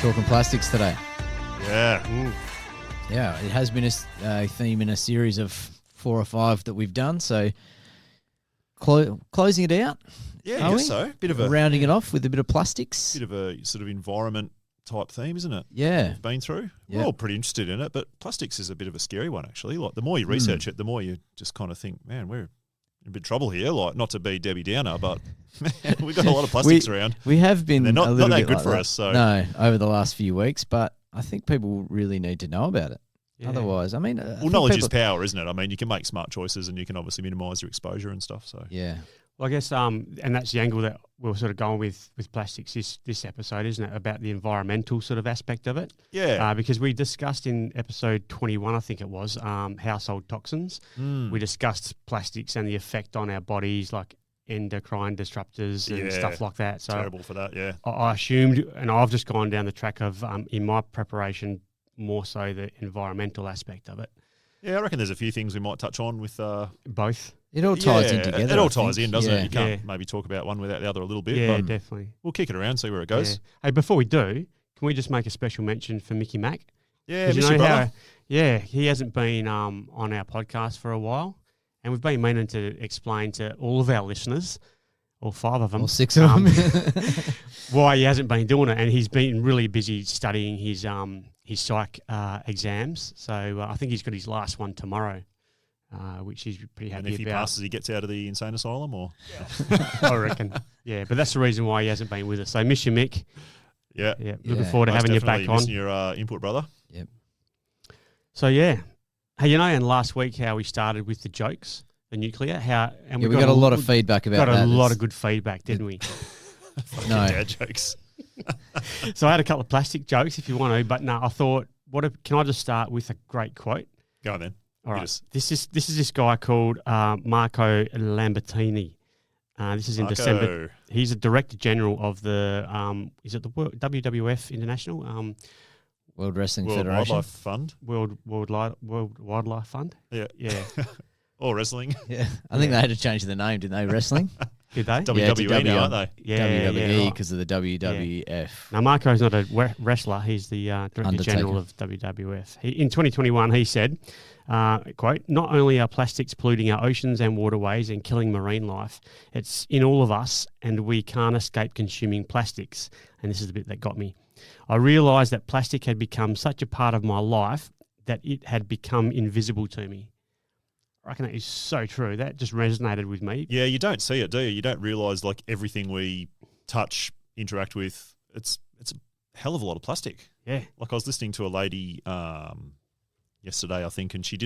talking plastics today. Yeah. Yeah, it has been a theme in a series of 4 or 5 that we've done. So closing it out. Yeah, I guess so. Bit of a rounding it off with a bit of plastics. bit of a sort of environment type theme, isn't it? Yeah. We've been through. Yeah. We're all pretty interested in it, but plastics is a bit of a scary one, actually. Like, the more you research it, the more you just kind of think, man, we're in a bit of trouble here. Like, not to be Debbie Downer, but man, we've got a lot of plastics around. We have been And they're a little not that bit good like for that. us. So No, over the last few weeks, but I think people really need to know about it. Yeah. Otherwise, I mean... well, knowledge is power, isn't it? I mean, you can make smart choices and you can obviously minimise your exposure and stuff. So Yeah. Well, I guess, and that's the angle that we're sort of going with plastics this episode, isn't it? About the environmental sort of aspect of it. yeah. Because we discussed in episode 21, I think it was, household toxins. We discussed plastics and the effect on our bodies, like endocrine disruptors and stuff like that. So terrible for that, yeah. I assumed, and I've just gone down the track of, in my preparation, more so the environmental aspect of it. Yeah, I reckon there's a few things we might touch on with Both. It all ties in together. It all ties in, doesn't Yeah. it? You can't maybe talk about one without the other a little bit. Yeah, but definitely. we'll kick it around, see where it goes. Yeah. Hey, before we do, can we just make a special mention for Mickey Mack? Yeah, 'Cause miss your brother. he hasn't been on our podcast for a while, and we've been meaning to explain to all of our listeners, all 5 of them, All 6 of them. why he hasn't been doing it, and he's been really busy studying his psych exams. So I think he's got his last one tomorrow, which he's pretty And happy if he about. passes, he gets out of the insane asylum, or I reckon. Yeah, but that's the reason why he hasn't been with us. So miss you, Mick. yeah, Yeah, looking Yeah. forward to most having you back definitely on. missing your input, brother. So yeah, hey, and last week how we started with the jokes, the nuclear, and we got a lot of feedback about got that. a lot of good feedback, didn't we? No. Dad jokes. So I had a couple of plastic jokes if you want to, but no, I thought, can I just start with a great quote? Go on then. All right, Yes. this is this guy called Marco Lambertini. This is in December. Marco. He's a director general of the is it the WWF International World Wrestling World Federation. Wildlife Fund. World Wildlife Fund? Yeah. Yeah, Or wrestling. Yeah, I think they had to change the name, didn't they? Wrestling, did they? WWE now, aren't they? Yeah, WWE right. because of the WWF. Now, Marco's not a wrestler. He's the Director Undertaker. General of WWF. In 2021, he said, quote, "Not only are plastics polluting our oceans and waterways and killing marine life, it's in all of us and we can't escape consuming plastics." And this is the bit that got me. "I realised that plastic had become such a part of my life that it had become invisible to me." I reckon that is so true. That just resonated with me. Yeah, you don't see it, do you? You don't realise, like, everything we touch, interact with, it's a hell of a lot of plastic. Yeah. Like, I was listening to a lady yesterday, I think, and she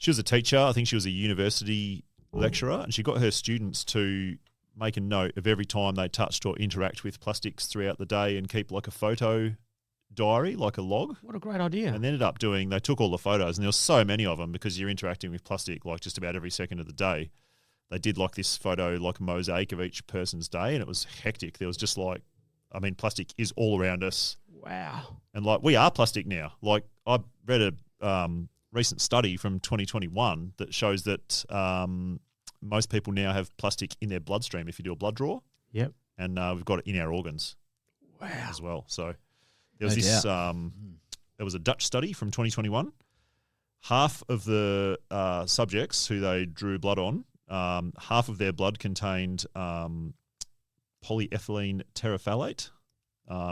was a teacher. I think she was a university lecturer, and she got her students to make a note of every time they touched or interact with plastics throughout the day and keep, like, a photo diary, like a log. What a great idea. And they ended up they took all the photos, and there were so many of them because you're interacting with plastic like just about every second of the day. They did like this photo, like a mosaic of each person's day, and it was hectic. There was just like, I mean, plastic is all around us. Wow. And like, we are plastic now. Like, I read a recent study from 2021 that shows that most people now have plastic in their bloodstream if you do a blood draw. Yep. And we've got it in our organs Wow. as well. So there was No there was a Dutch study from 2021. Half of the subjects who they drew blood on, half of their blood contained polyethylene terephthalate,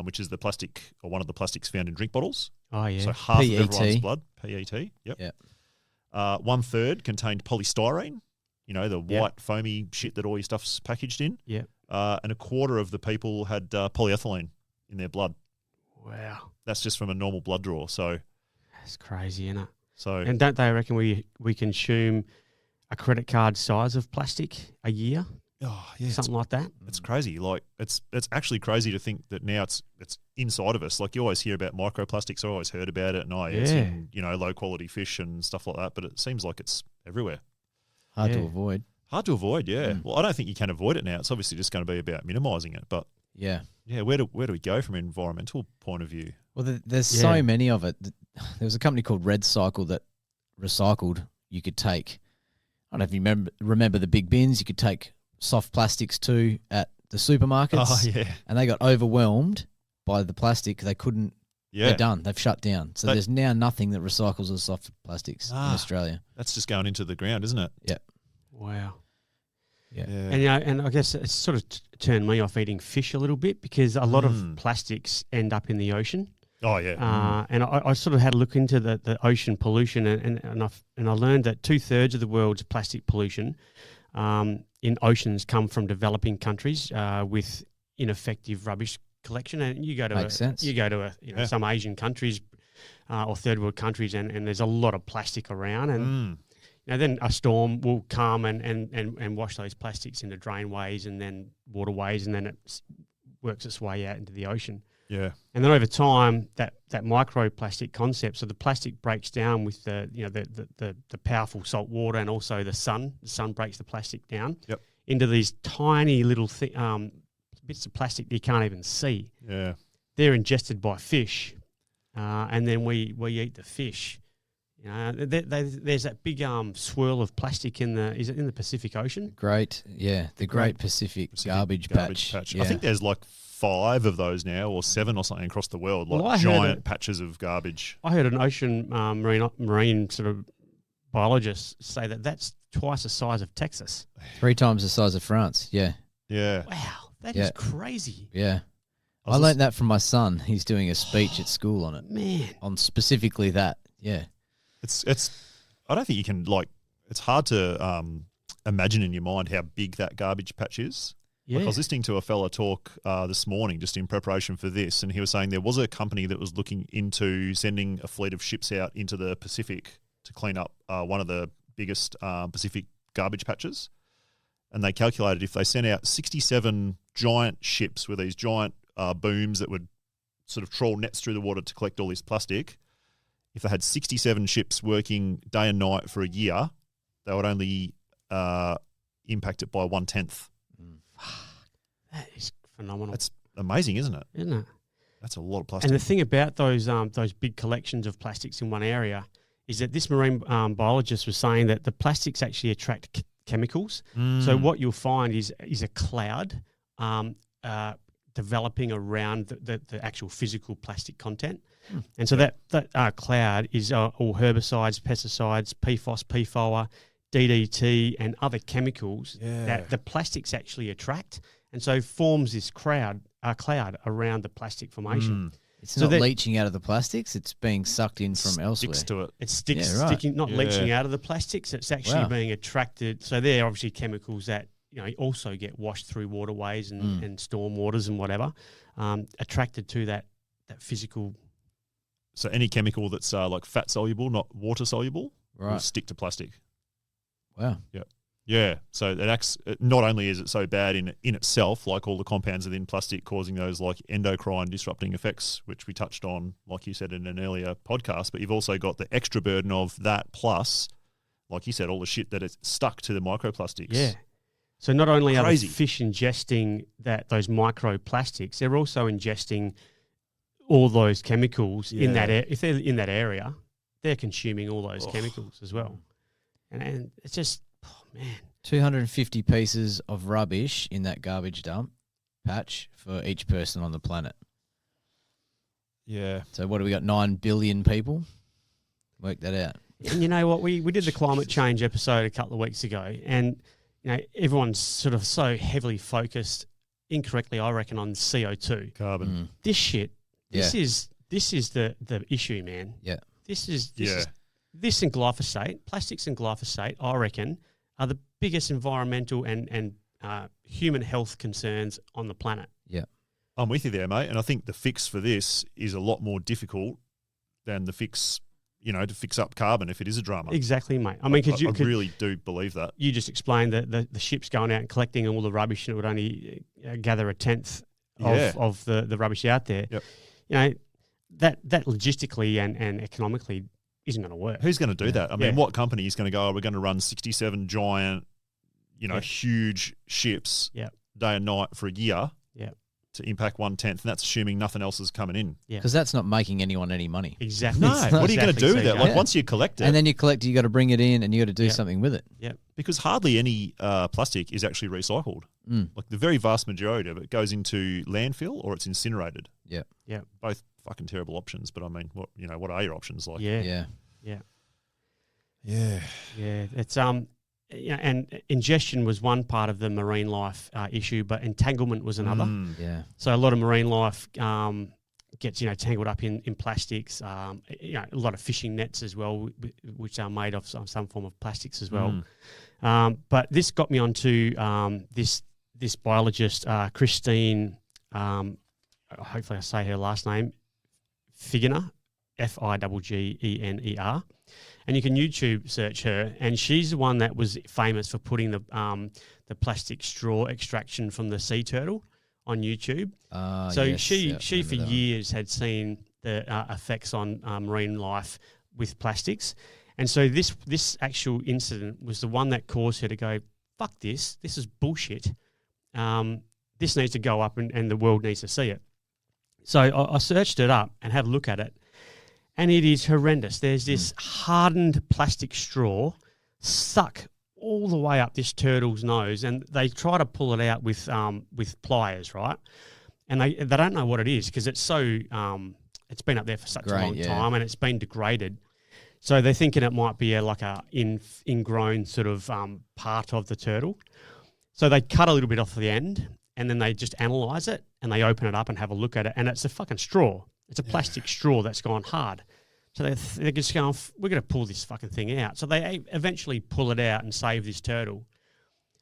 which is the plastic or one of the plastics found in drink bottles. Oh, yeah. So half PET. of everyone's blood, PET, yep. Yep. 1/3 contained polystyrene, you know, the Yep. white foamy shit that all your stuff's packaged in. Yeah. And 1/4 of the people had polyethylene in their blood. Wow. That's just from a normal blood draw. So, That's crazy, isn't it? so And don't they reckon we consume a credit card size of plastic a year? oh yeah, Something like that? it's crazy. Like it's actually crazy to think that now it's inside of us. Like, you always hear about microplastics. I always heard about it, and it's Yeah. in, you know, low quality fish and stuff like that. But it seems like it's everywhere. Hard to Yeah. avoid. Hard to avoid, yeah. Mm. Well, I don't think you can avoid it now. It's obviously just going to be about minimising it. But Yeah. yeah, where do we go from an environmental point of view? Well, there's Yeah. so many of it. There was a company called Red Cycle that recycled. You could take, I don't know if you remember the big bins. You could take soft plastics too at the supermarkets. Oh yeah, And they got overwhelmed by the plastic. They couldn't. Yeah. They're done. They've shut down. So there's now nothing that recycles as soft plastics in Australia. That's just going into the ground, isn't it? Yeah. Wow. Yeah. And I guess it's sort of turned me off eating fish a little bit because a lot of plastics end up in the ocean. Oh, yeah. And I sort of had a look into the ocean pollution, and I learned that 2/3 of the world's plastic pollution in oceans come from developing countries with ineffective rubbish collection. And you go to some Asian countries or third world countries, and there's a lot of plastic around, and then a storm will come and wash those plastics into drainways and then waterways, and then it works its way out into the ocean. Yeah. And then over time, that microplastic concept, so the plastic breaks down with the powerful salt water and also the sun. The sun breaks the plastic down into these tiny little bits of plastic that you can't even see. Yeah. They're ingested by fish, and then we eat the fish. There's that big swirl of plastic in the Pacific Ocean? The Great Pacific Garbage Patch. Yeah. I think there's like 5 of those now, or 7 or something across the world, giant patches of garbage. I heard an ocean marine sort of biologist say that that's twice the size of Texas. 3 times the size of France. Yeah. Yeah. Wow, that is crazy. Yeah. I learned that from my son. He's doing a speech at school on it. Man. On specifically that. Yeah. It's. I don't think you can it's hard to imagine in your mind how big that garbage patch is. Yeah. Like I was listening to a fella talk this morning just in preparation for this, and he was saying there was a company that was looking into sending a fleet of ships out into the Pacific to clean up one of the biggest Pacific garbage patches. And they calculated if they sent out 67 giant ships with these giant booms that would sort of trawl nets through the water to collect all this plastic, if they had 67 ships working day and night for a year, they would only impact it by 1/10. That is phenomenal. That's amazing, isn't it? Isn't it? That's a lot of plastic. And the thing about those big collections of plastics in one area is that this marine biologist was saying that the plastics actually attract chemicals. So what you'll find is a cloud developing around the actual physical plastic content. And so that cloud is all herbicides, pesticides, PFOS, PFOA, DDT, and other chemicals that the plastics actually attract, and so forms this cloud around the plastic formation. It's not leaching out of the plastics; it's being sucked in from elsewhere. Sticks to it. It sticking, not leaching out of the plastics. It's actually being attracted. So they're obviously chemicals that also get washed through waterways and storm waters and whatever, attracted to that physical. So any chemical that's like fat soluble, not water soluble, will Right. stick to plastic. Wow. Yeah. So it acts. Not only is it so bad in itself, like all the compounds within plastic causing those like endocrine disrupting effects, which we touched on, like you said in an earlier podcast, but you've also got the extra burden of that plus, like you said, all the shit that it's stuck to the microplastics. Yeah. So not only are the fish ingesting those microplastics, they're also ingesting all those chemicals in that if they're in that area, they're consuming all those chemicals as well. And it's just, man. 250 pieces of rubbish in that garbage dump patch for each person on the planet. Yeah. So what do we got? 9 billion people? Work that out. And you know what? We did the climate change episode a couple of weeks ago, and everyone's sort of so heavily focused, incorrectly, I reckon, on CO2. Carbon. This shit. This is the issue, man. Yeah. This and glyphosate, plastics and glyphosate, I reckon, are the biggest environmental and human health concerns on the planet. Yeah. I'm with you there, mate. And I think the fix for this is a lot more difficult than the fix, to fix up carbon if it is a drama. Exactly, mate. I mean, I really do believe that. You just explained that the ships going out and collecting all the rubbish, and it would only gather a tenth of the rubbish out there. Yep. That logistically and economically isn't going to work. Who's going to do that? I mean, what company is going to go, we're going to run 67 giant, huge ships day and night for a year to impact 1/10, and that's assuming nothing else is coming in. Because that's not making anyone any money. Exactly. No, what are you going to do with it? Once you collect it. And then you collect it, you got to bring it in and you got to do something with it. Yeah. Because hardly any plastic is actually recycled. Like the very vast majority of it goes into landfill or it's incinerated. Yeah. Yeah. Both fucking terrible options. But I mean, what are your options like? Yeah. Yeah. It's and ingestion was one part of the marine life issue, but entanglement was another. Yeah. So a lot of marine life gets tangled up in plastics. A lot of fishing nets as well, which are made of some form of plastics as well. But this got me onto this biologist, Christine. Hopefully, I say her last name, Figgener, Figgener. And you can YouTube search her, and she's the one that was famous for putting the plastic straw extraction from the sea turtle on YouTube. So she for years had seen the effects on marine life with plastics, and so this actual incident was the one that caused her to go, "Fuck this! This is bullshit. This needs to go up, and the world needs to see it." So I searched it up and had a look at it. And it is horrendous. There's this hardened plastic straw stuck all the way up this turtle's nose, and they try to pull it out with pliers, right? And they don't know what it is because it's so it's been up there for such a long time and it's been degraded. So they're thinking it might be like a ingrown sort of part of the turtle. So they cut a little bit off the end, and then they just analyse it, and they open it up and have a look at it, and it's a fucking straw. It's a plastic straw that's gone hard. So they're just going, we're going to pull this fucking thing out. So they eventually pull it out and save this turtle.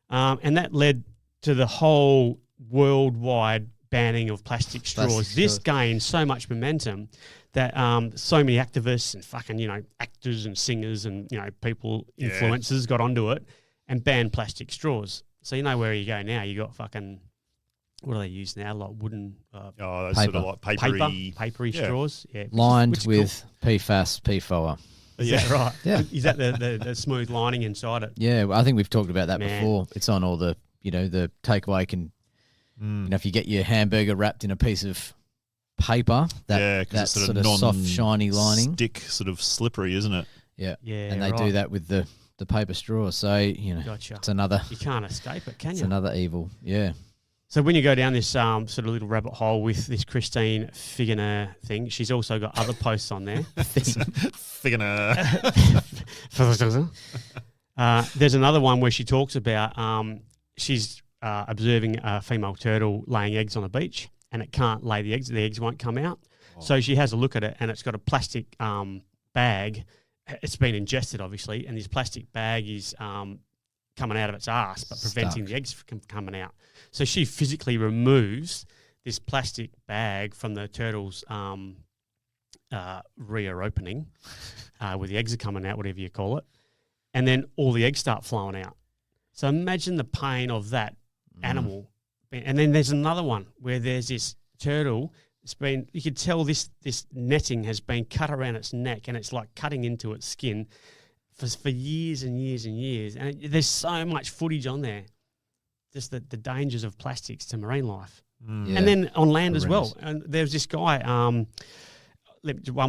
And that led to the whole worldwide banning of plastic straws. This gained so much momentum that so many activists and fucking, actors and singers and, people, influencers got onto it and banned plastic straws. So you know where you go now. You got fucking... What do they use now? Like wooden those sort of like papery straws. Yeah. Lined with PFAS, PFOA. Is that right? Yeah. Is that the smooth lining inside it? Yeah, I think we've talked about that before. It's on all the, the takeaway can, if you get your hamburger wrapped in a piece of paper, that sort of soft, shiny lining. Stick, sort of slippery, isn't it? Yeah. Yeah. And they do that with the paper straw. So, Gotcha. It's another... You can't escape it, can you? It's another evil. Yeah. So when you go down this sort of little rabbit hole with this Christine Figgener thing, she's also got other posts on there. Figgener. There's another one where she talks about she's observing a female turtle laying eggs on a beach, and it can't lay the eggs. The eggs won't come out. Oh. So she has a look at it, and it's got a plastic bag. It's been ingested, obviously, and this plastic bag is coming out of its arse, but preventing the eggs from coming out. So she physically removes this plastic bag from the turtle's rear opening, where the eggs are coming out, whatever you call it, and then all the eggs start flowing out. So imagine the pain of that animal. And then there's another one where there's this turtle. You could tell this netting has been cut around its neck, and it's like cutting into its skin for years and years and years. And there's so much footage on there, just the dangers of plastics to marine life. And then on land as well. And there's this guy, one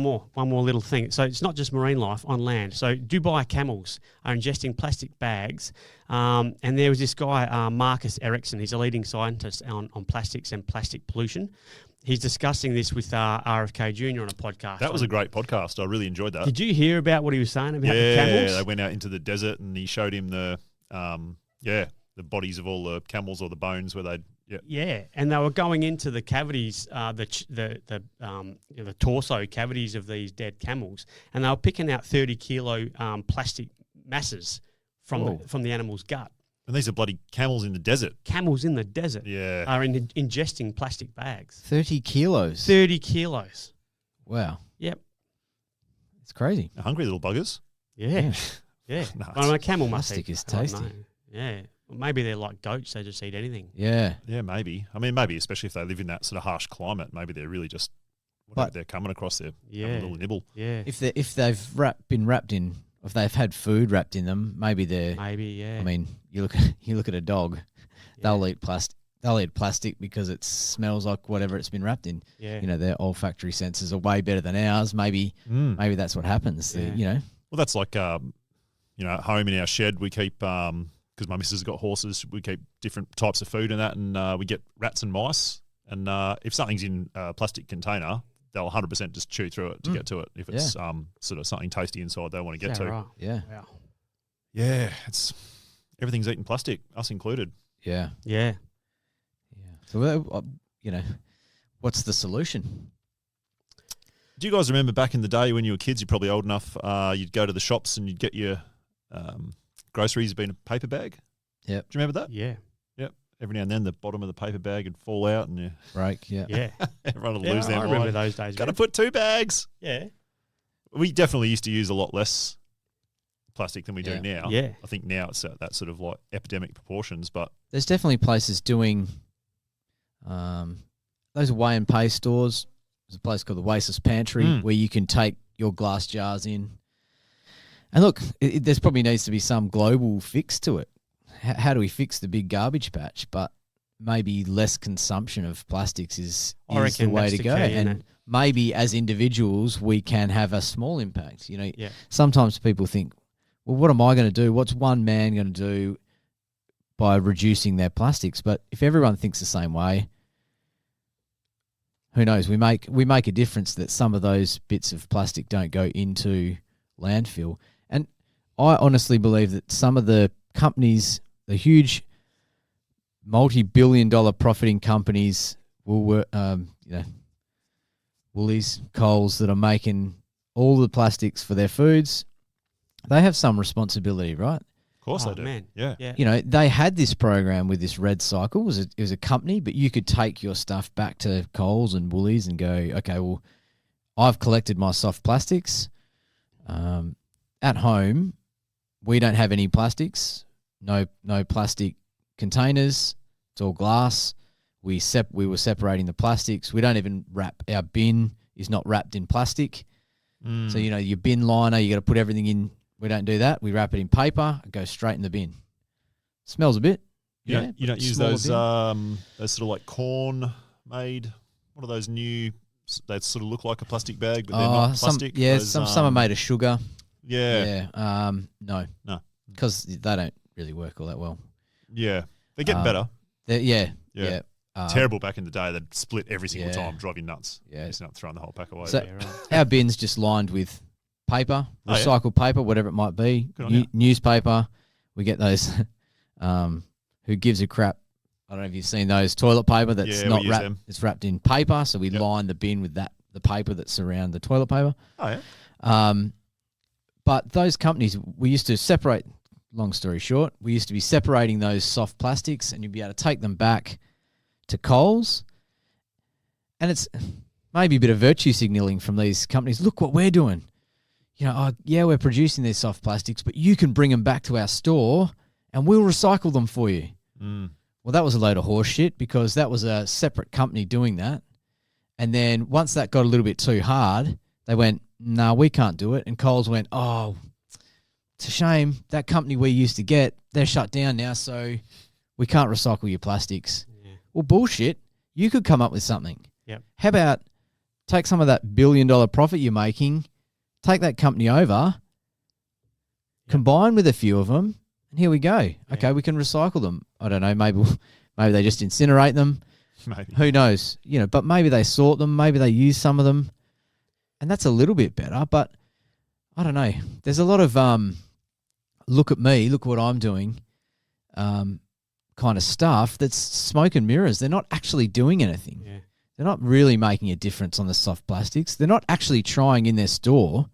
more little thing. So it's not just marine life on land. So Dubai camels are ingesting plastic bags. And there was this guy, Marcus Ericsson. He's a leading scientist on plastics and plastic pollution. He's discussing this with RFK Jr. on a podcast. That was a great podcast. I really enjoyed that. Did you hear about what he was saying about the camels? Yeah, they went out into the desert and he showed him the bodies of all the camels or the bones where they'd and they were going into the cavities, the torso cavities of these dead camels, and they were picking out 30 kilo plastic masses from the animal's gut. And these are bloody camels in the desert. Camels in the desert are ingesting plastic bags. 30 kilos? 30 kilos. Wow. Yep. It's crazy. They're hungry little buggers. Yeah. Yeah. No, a camel must plastic is tasty. Yeah. Well, maybe they're like goats. They just eat anything. Yeah. Yeah, maybe. I mean, maybe especially if they live in that sort of harsh climate, maybe they're really just whatever they're coming across there, having a little nibble. Yeah. If they've been wrapped in, if they've had food wrapped in them, maybe they're. Maybe, yeah. I mean, you look at a dog, they'll eat plastic. They'll eat plastic because it smells like whatever it's been wrapped in. Yeah. Their olfactory senses are way better than ours. Maybe that's what happens. Yeah. Well, that's like at home in our shed we keep because my missus has got horses, we keep different types of food and that, and we get rats and mice. And if something's in a plastic container, they'll 100% just chew through it to get to it. If it's sort of something tasty inside they want to get to. Right. Yeah. Wow. Yeah, everything's eating plastic, us included. Yeah. Yeah. So, what's the solution? Do you guys remember back in the day when you were kids, you're probably old enough, you'd go to the shops and you'd get your groceries in a paper bag? Yep. Do you remember that? Yeah. Yep. Every now and then the bottom of the paper bag would fall out and you Break, yeah. Yeah. everyone would lose their I mind. remember those days. Got to put 2 bags. Yeah. We definitely used to use a lot less plastic than we do now. Yeah. I think now it's at that sort of like epidemic proportions, but there's definitely places doing those weigh and pay stores. There's a place called the Oasis Pantry where you can take your glass jars in. And look, there's probably needs to be some global fix to it. How do we fix the big garbage patch? But maybe less consumption of plastics is the way to go. And maybe as individuals, we can have a small impact. Sometimes people think, well, what am I going to do? What's one man going to do by reducing their plastics? But if everyone thinks the same way, who knows? We make a difference that some of those bits of plastic don't go into landfill. And I honestly believe that some of the companies, the huge multi-billion-dollar profiting companies, Woolies, Coles, that are making all the plastics for their foods, they have some responsibility, right? Of course they do. Man. Yeah. They had this program with this Red Cycle. It was a company, but you could take your stuff back to Coles and Woolies and go, okay, well, I've collected my soft plastics. At home, we don't have any plastics. No plastic containers. It's all glass. We were separating the plastics. We don't even wrap. Our bin is not wrapped in plastic. So, your bin liner, you got to put everything in. We don't do that. We wrap it in paper and go straight in the bin. Smells a bit. You don't use those sort of like corn made. What are those new? They sort of look like a plastic bag, but they're not plastic. Some are made of sugar. Yeah. No, because they don't really work all that well. Yeah, they're getting better. Yeah. Terrible back in the day. They'd split every single time, drive you nuts. Yeah, it's not throwing the whole pack away. So our bin's just lined with paper, recycled paper, whatever it might be, newspaper. We get those. Who gives a crap? I don't know if you've seen those toilet paper that's not wrapped. It's wrapped in paper, so we line the bin with the paper that's around the toilet paper. Oh yeah. But those companies, we used to separate. Long story short, we used to be separating those soft plastics, and you'd be able to take them back to Coles. And it's maybe a bit of virtue signaling from these companies. Look what we're doing. We're producing these soft plastics, but you can bring them back to our store, and we'll recycle them for you. Well, that was a load of horse shit because that was a separate company doing that. And then once that got a little bit too hard, they went, no, we can't do it. And Coles went, oh, it's a shame. That company we used to get, they're shut down now, so we can't recycle your plastics. Yeah. Well, bullshit. You could come up with something. Yep. How about take some of that $1 billion profit you're making, take that company over, combine with a few of them, and here we go. Yeah. Okay, we can recycle them. I don't know, maybe they just incinerate them. Maybe. Who knows? But maybe they sort them, maybe they use some of them. And that's a little bit better, but I don't know. There's a lot of look at me, look what I'm doing kind of stuff that's smoke and mirrors. They're not actually doing anything. Yeah. They're not really making a difference on the soft plastics. They're not actually trying in their store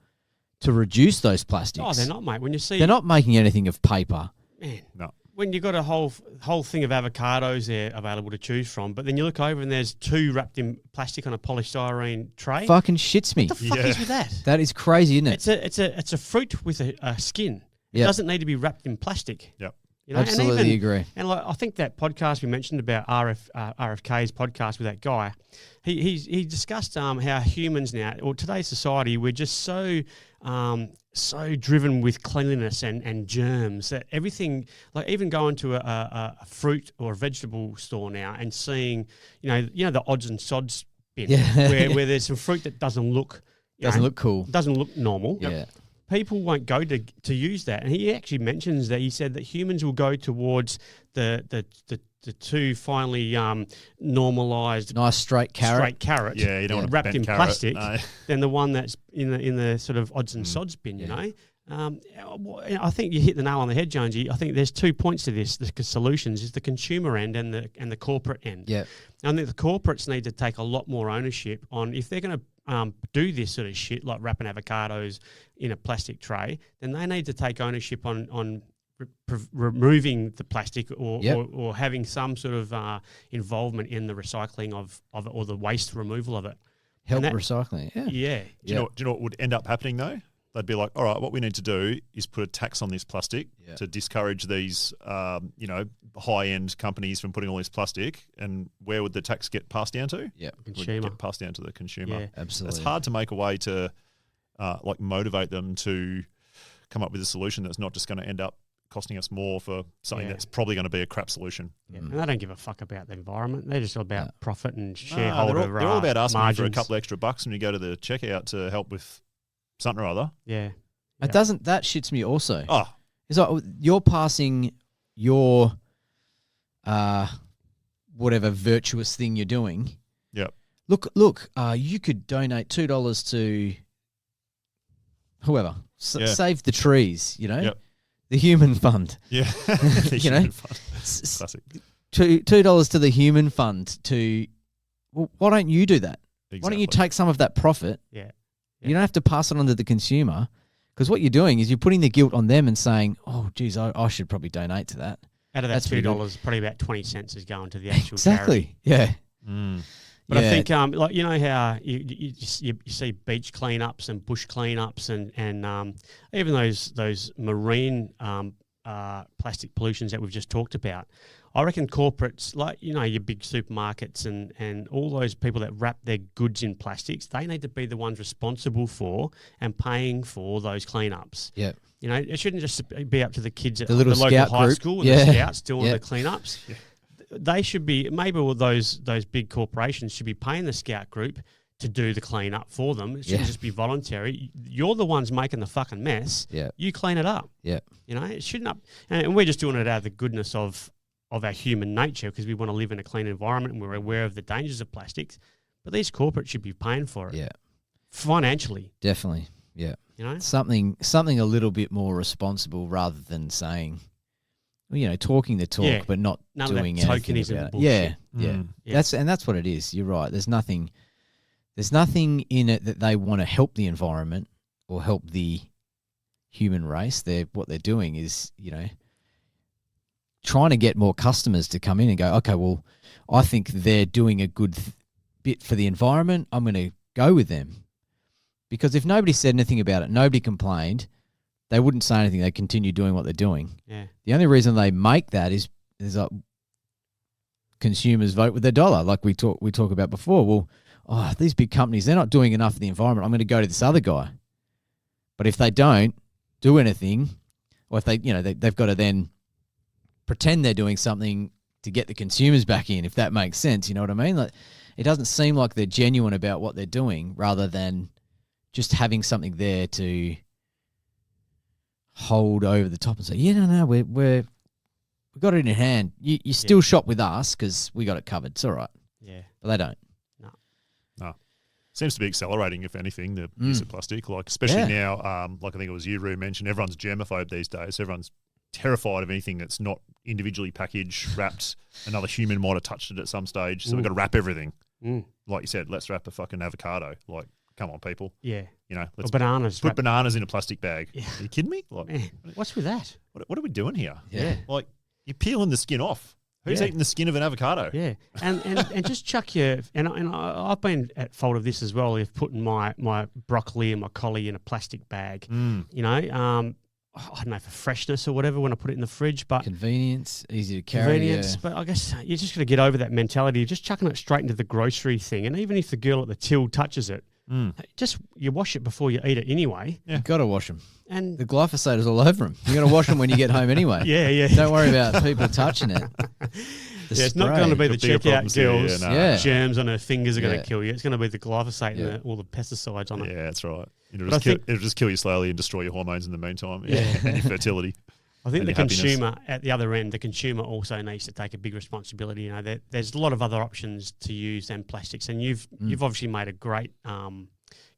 to reduce those plastics. Oh, they're not, mate. When you see... They're not making anything of paper. Man, no. When you've got a whole thing of avocados there available to choose from, but then you look over and there's 2 wrapped in plastic on a polystyrene tray. Fucking shits me. What the fuck is with that? That is crazy, isn't it? It's a fruit with a skin. It doesn't need to be wrapped in plastic. Yep. Absolutely agree. And I think that podcast we mentioned about RFK's podcast with that guy, he discussed how humans now, or today's society, we're just so driven with cleanliness and germs that everything, like even going to a fruit or a vegetable store now and seeing, the odds and sods bin where there's some fruit that doesn't look cool, doesn't look normal. Yeah. people won't go to use that. And he actually mentions that he said that humans will go towards the two finally normalized Nice straight carrot. Yeah, you don't want a wrapped bent in carrot. plastic No. than the one that's in the sort of odds and sods bin, you know. I think you hit the nail on the head, Jonesy. I think there's 2 points to this. The solutions is the consumer end and the corporate end. Yeah. I think the corporates need to take a lot more ownership on if they're going to do this sort of shit like wrapping avocados in a plastic tray, then they need to take ownership on removing the plastic or having some sort of involvement in the recycling of it or the waste removal of it. Help recycling. Yeah. Do you know what would end up happening though? They'd be like, all right, what we need to do is put a tax on this plastic to discourage these, high-end companies from putting all this plastic. And where would the tax get passed down to? Yeah, consumer. Would get passed down to the consumer. Yeah, absolutely. It's hard to make a way to, motivate them to come up with a solution that's not just going to end up costing us more for something that's probably going to be a crap solution. Yeah. And they don't give a fuck about the environment. They're just all about profit and shareholder. They're all about asking margins. for a couple extra bucks when you go to the checkout to help with something or other. Yeah. It doesn't. That shits me also. Oh, it's like you're passing your whatever virtuous thing you're doing. Yep. Look. You could donate $2 to whoever. Save the trees. You know. Yep. The Human Fund. Yeah. You know. Classic. $2 to the Human Fund. Well, why don't you do that? Exactly. Why don't you take some of that profit? Yeah. You don't have to pass it on to the consumer, because what you're doing is you're putting the guilt on them and saying, "Oh, geez, I should probably donate to that." Out of that $2, probably about 20 cents is going to the actual exactly. charity. Yeah. Mm. But I think, like, you know how you see beach cleanups and bush cleanups and even those marine plastic pollutions that we've just talked about. I reckon corporates, like, you know, your big supermarkets and all those people that wrap their goods in plastics, they need to be the ones responsible for and paying for those cleanups. Yeah. You know, it shouldn't just be up to the kids at the little local scout high group. school and the scouts doing the cleanups. Yeah. They should be, maybe all those big corporations should be paying the scout group to do the cleanup for them. It shouldn't just be voluntary. You're the ones making the fucking mess. Yeah. You clean it up. Yeah. You know, it shouldn't and we're just doing it out of the goodness of our human nature because we want to live in a clean environment and we're aware of the dangers of plastics. But these corporates should be paying for it. Yeah. Financially. Definitely. Yeah. You know? Something a little bit more responsible rather than saying, you know, talking the talk but not doing anything about it. Yeah. Yeah. That's what it is. You're right. There's nothing in it that they want to help the environment or help the human race. What they're doing is, you know, trying to get more customers to come in and go, okay, well, I think they're doing a good bit for the environment. I'm going to go with them. Because if nobody said anything about it, nobody complained, they wouldn't say anything. They continue doing what they're doing. Yeah. The only reason they make that is like consumers vote with their dollar, like we talk about before. Well, these big companies, they're not doing enough for the environment. I'm going to go to this other guy. But if they don't do anything, or if they've got to then pretend they're doing something to get the consumers back in, if that makes sense, you know what I mean? Like, it doesn't seem like they're genuine about what they're doing, rather than just having something there to hold over the top and say, we've got it in hand. You still shop with us because we got it covered. It's all right. Yeah. But they don't. No. Seems to be accelerating, if anything, the use of plastic. Like, especially now, like I think it was you, Roo, mentioned, everyone's germaphobe these days. Everyone's terrified of anything that's not individually packaged, wrapped. Another human might have touched it at some stage, so we've got to wrap everything. Like you said, let's wrap a fucking avocado. Like, come on, people. Yeah. You know, let's bananas. put bananas in a plastic bag. Yeah. Are you kidding me? Like, Man, what's with that? what are we doing here? Yeah. Like, you're peeling the skin off. Who's eating the skin of an avocado? Yeah, and just chuck your I've been at fault of this as well. Of putting my broccoli and my collie in a plastic bag. You know, I don't know, for freshness or whatever when I put it in the fridge, but convenience, easy to carry. But I guess you're just going to get over that mentality of just chucking it straight into the grocery thing. And even if the girl at the till touches it, just you wash it before you eat it anyway. Yeah. You've got to wash them. And the glyphosate is all over them. You're going to wash them when you get home anyway. Yeah. Don't worry about people touching it. it's not going to be the Bigger checkout problems, girls. no. Yeah. Germs on her fingers are going Yeah. to kill you. It's going to be the glyphosate Yeah. and all the pesticides on it. Yeah, that's right. It'll But I just kill you slowly and destroy your hormones in the meantime. Yeah. And your fertility. I think And the your happiness. consumer at the other end, the consumer also needs to take a big responsibility. You know, there's a lot of other options to use than plastics, and you've obviously made a great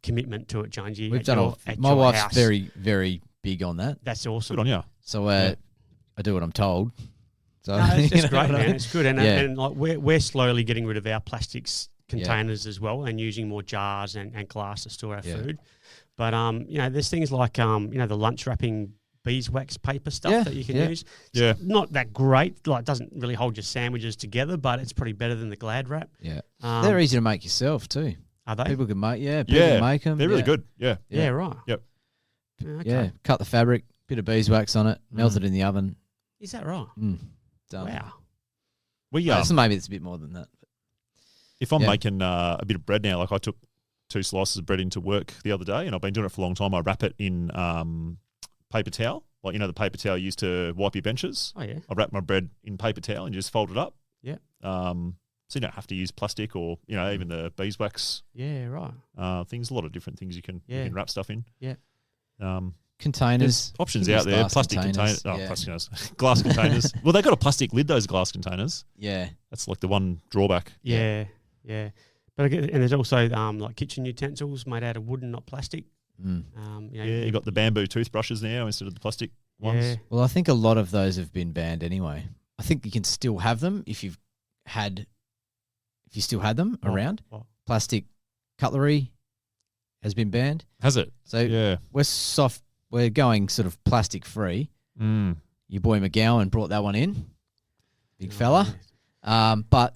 commitment to it, Jonesy. We've at done your- a, at my your wife's house. very, very big on that. That's awesome. Good on you. So Yeah. I do what I'm told. So No, it's you know great, what I man. mean? It's good, and, Yeah. and like we're slowly getting rid of our plastics containers as well, and using more jars and glass to store our Yeah. food. But you know, there's things like the lunch wrapping beeswax paper stuff Yeah, that you can yeah. use. Yeah. Not that great. Like, it doesn't really hold your sandwiches together, but it's pretty better than the Glad wrap. Yeah. Um, They're easy to make yourself too. Are they? People can make, people Yeah, make them. They're really good. Yeah. Yeah, right. Yep. Okay. Yeah, cut the fabric, bit of beeswax on it, melt Mm. it in the oven. Is that right? Done. Wow. We So maybe it's a bit more than that. if I'm Yeah. making a bit of bread now, like I took 2 slices of bread into work the other day, and I've been doing it for a long time. I wrap it in paper towel, like the paper towel used to wipe your benches. Oh yeah. I wrap my bread in paper towel and just fold it up. Yeah. So you don't have to use plastic or even the beeswax Yeah, right. things. A lot of different things you can wrap stuff in. Yeah. Containers. There's options Use out there. glass Plastic containers, containers. yeah. Plastic containers. Glass containers. Well, they got a plastic lid, those glass containers. Yeah. That's like the one drawback. Yeah. Yeah. But and there's also like kitchen utensils made out of wood and not plastic. Mm. Yeah, you got the bamboo toothbrushes now instead of the plastic ones. Yeah. Well, I think a lot of those have been banned anyway. I think you can still have them if you still had them around. Oh. Plastic cutlery has been banned. Has it? So Yeah. we're going sort of plastic free. Mm. Your boy McGowan brought that one in. Big fella. Yeah. But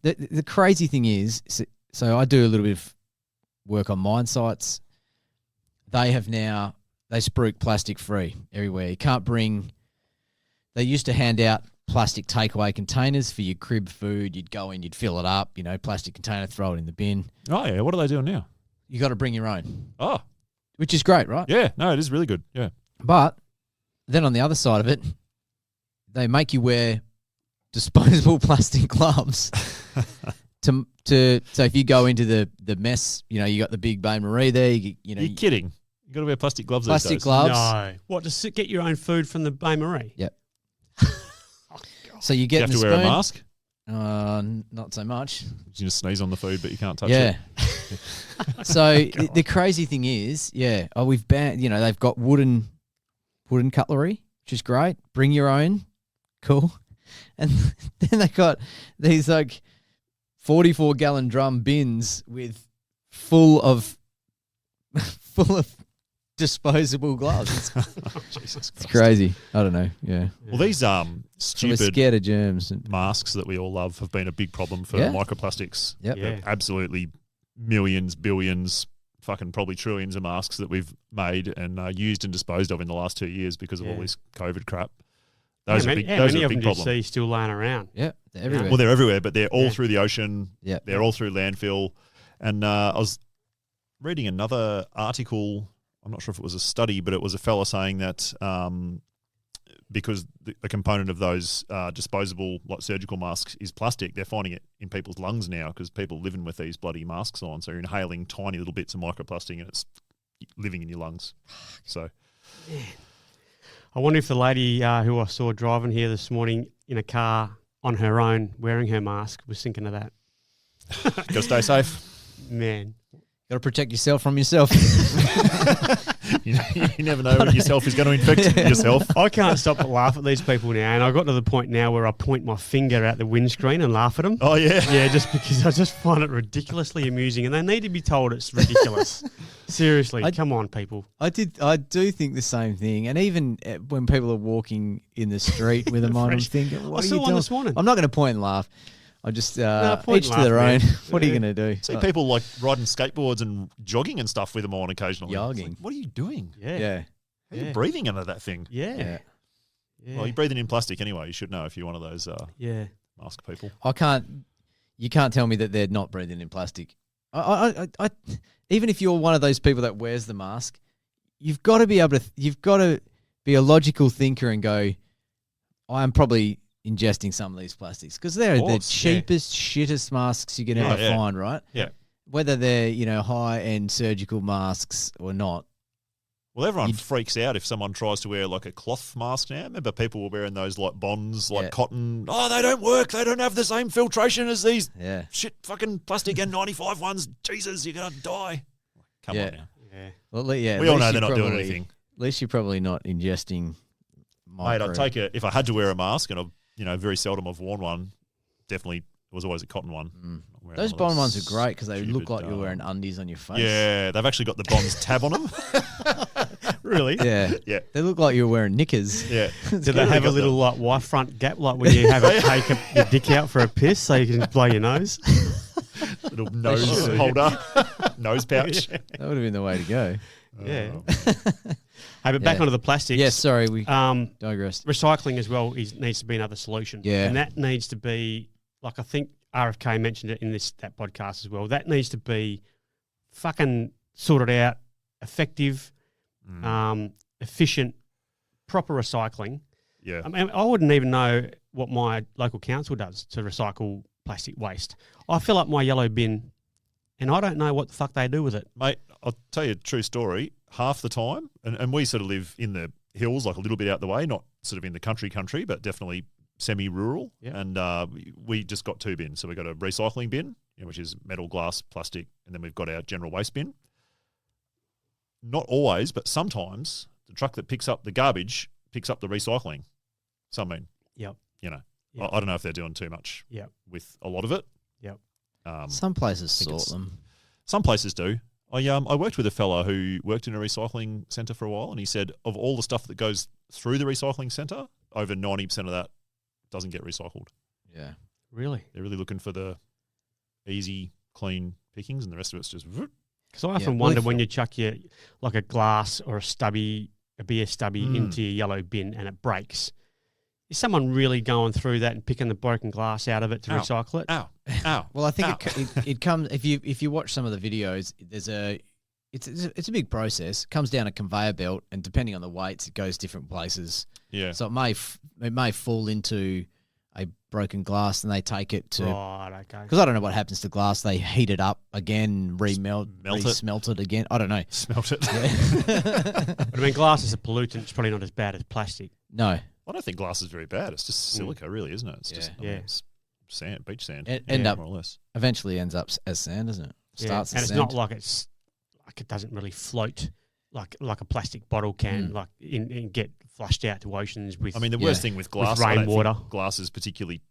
the crazy thing is, so I do a little bit of work on mine sites. They spruik plastic free everywhere. You can't bring. They used to hand out plastic takeaway containers for your crib food. You'd go in, you'd fill it up, plastic container, throw it in the bin. Oh, yeah. What are they doing now? You got to bring your own, Oh, which is great, right? yeah. No, it is really good. Yeah. But then on the other side of it, they make you wear disposable plastic gloves so if you go into the mess, you got the big bain marie there. You're kidding. You got to wear plastic gloves these plastic days. gloves. No. What, to get your own food from the Bain Marie? Yep. Oh, God. So you Do you get have the to wear a spoon. mask? Not so much. You just sneeze on the food, but you can't touch Yeah. it. So the crazy thing is, we've banned. They've got wooden cutlery, which is great. Bring your own, cool. And then they got these like 44-gallon drum bins full of disposable gloves. Jesus It's Christ. crazy. I don't know. Yeah. Well, these So we're stupid scared of germs. masks that we all love have been a big problem for Yeah. microplastics. Yep. Yeah. Absolutely millions, billions, fucking probably trillions of masks that we've made and used and disposed of in the last 2 years because of all Yeah. this COVID crap. How Those are many, big. how Those many are a of big them do you problem. see still laying around? Yeah, they're everywhere. Well, they're everywhere, but they're all Yeah. through the ocean. Yeah. They're all through landfill. And I was reading another article. I'm not sure if it was a study, but it was a fella saying that because a component of those disposable like surgical masks is plastic, they're finding it in people's lungs now because people living with these bloody masks on. So you're inhaling tiny little bits of microplastic and it's living in your lungs. So I wonder if the lady who I saw driving here this morning in a car on her own wearing her mask was thinking of that. got to stay safe. Man. Got to protect yourself from yourself. You never know when yourself is going to infect yourself. I can't stop but laugh at these people now, and I got to the point now where I point my finger at the windscreen and laugh at them. Oh, yeah. Yeah, just because I just find it ridiculously amusing, and they need to be told it's ridiculous. Seriously, come on, people. I do think the same thing. And even when people are walking in the street with them on, I'm thinking, I what are saw you one doing? this morning. I'm not going to point and laugh. I just point each and to their laugh, own. man. What are you Yeah. going to do? See people like riding skateboards and jogging and stuff with them on occasionally. It's Jogging. like, what are you doing? Yeah. Yeah. How are you Yeah. breathing under that thing? Yeah. Yeah. Yeah. Well, you're breathing in plastic anyway. You should know if you're one of those Yeah. mask people. You can't tell me that they're not breathing in plastic. I even if you're one of those people that wears the mask, you've got to be a logical thinker and go, I am probably, ingesting some of these plastics because they're the course, cheapest, shittest masks you can Yeah, ever yeah. find, right? Yeah. Whether they're, high-end surgical masks or not. Well, everyone freaks out if someone tries to wear like a cloth mask now. Remember people were wearing those like bonds, like Yeah. cotton. Oh, they don't work. They don't have the same filtration as these Yeah. shit fucking plastic N95 ones. Jesus, you're going to die. Come Yeah. on now. Yeah. Well, yeah. We all know they're not doing anything. At least you're probably not ingesting Mate, micro. I'd take it if I had to wear a mask, and very seldom I've worn one. Definitely, it was always a cotton one. Mm. Wearing Those one of Bond those ones are great because they look stupid, like you're wearing undies on your face. Yeah, they've actually got the Bonds tab on them. Really? Yeah. Yeah. They look like you're wearing knickers. Yeah. Do they have a little like Y front gap, like when you have a take your dick out for a piss, so you can blow your nose? Little nose should. holder, nose pouch. That would have been the way to go. Yeah. Oh. Hey, but back Yeah. onto the plastics. Yes, sorry, we Um, digressed. recycling as well needs to be another solution. Yeah. And that needs to be, like I think RFK mentioned it in that podcast as well, that needs to be fucking sorted out, effective, efficient, proper recycling. Yeah. I mean, I wouldn't even know what my local council does to recycle plastic waste. I fill up my yellow bin and I don't know what the fuck they do with it. Mate, I'll tell you a true story. Half the time, and we sort of live in the hills, like a little bit out the way, not sort of in the country, but definitely semi-rural. Yeah. And we just got 2 bins. So we've got a recycling bin, which is metal, glass, plastic, and then we've got our general waste bin. Not always, but sometimes the truck that picks up the garbage picks up the recycling. So, I mean, Yep. Yep. Yep. I don't know if they're doing too much Yep. with a lot of it. Yep. Some places think sort it's- them. Some places do. I worked with a fella who worked in a recycling centre for a while, and he said of all the stuff that goes through the recycling centre, over 90% of that doesn't get recycled. Yeah. Really? They're really looking for the easy, clean pickings, and the rest of it's just vroom. Because I often well, wonder if- when you chuck your, like a glass or a beer stubby into your yellow bin and it breaks. Is someone really going through that and picking the broken glass out of it to Ow. recycle it? Ow, ow. Well, I think Ow. it comes if you watch some of the videos. It's a big process. It comes down a conveyor belt, and depending on the weights, it goes different places. Yeah. So it may fall into a broken glass, and they take it to Right, okay. because I don't know what happens to glass. They heat it up again, Melt it. smelt it again. I don't know. Smelt it. But I mean, glass is a pollutant. It's probably not as bad as plastic. No, I don't think glass is very bad. It's just silica, really, isn't it? It's just Yeah. it's sand, beach sand, it Yeah. up more or less. eventually ends up as sand, doesn't it? Starts and as it's sand. not like it doesn't really float like a plastic bottle can, like and get flushed out to oceans with. I mean, the Yeah. worst thing with glass, I don't rainwater. think glass is particularly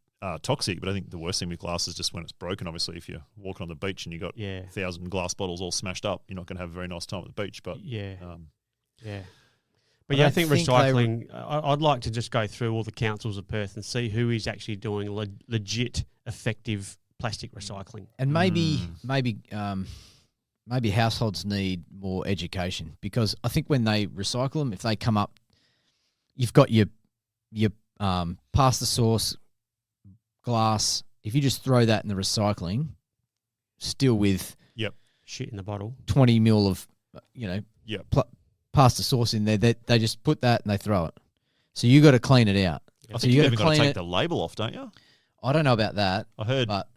toxic, but I think the worst thing with glass is just when it's broken. Obviously, if you're walking on the beach and you've got yeah, 1,000 glass bottles all smashed up, you're not going to have a very nice time at the beach. But yeah, yeah, But I yeah, I don't think think recycling. I'd like to just go through all the councils of Perth and see who is actually doing legit, effective plastic recycling. And maybe households need more education because I think when they recycle them, if they come up, you've got your pasta sauce glass. If you just throw that in the recycling, still with Shit in the bottle. 20 mil of Yep. pasta sauce in there, they just put that and they throw it. So you got to clean it out. I So think you you've got even to got to clean take it. the label off, don't you? I don't know about that, I heard but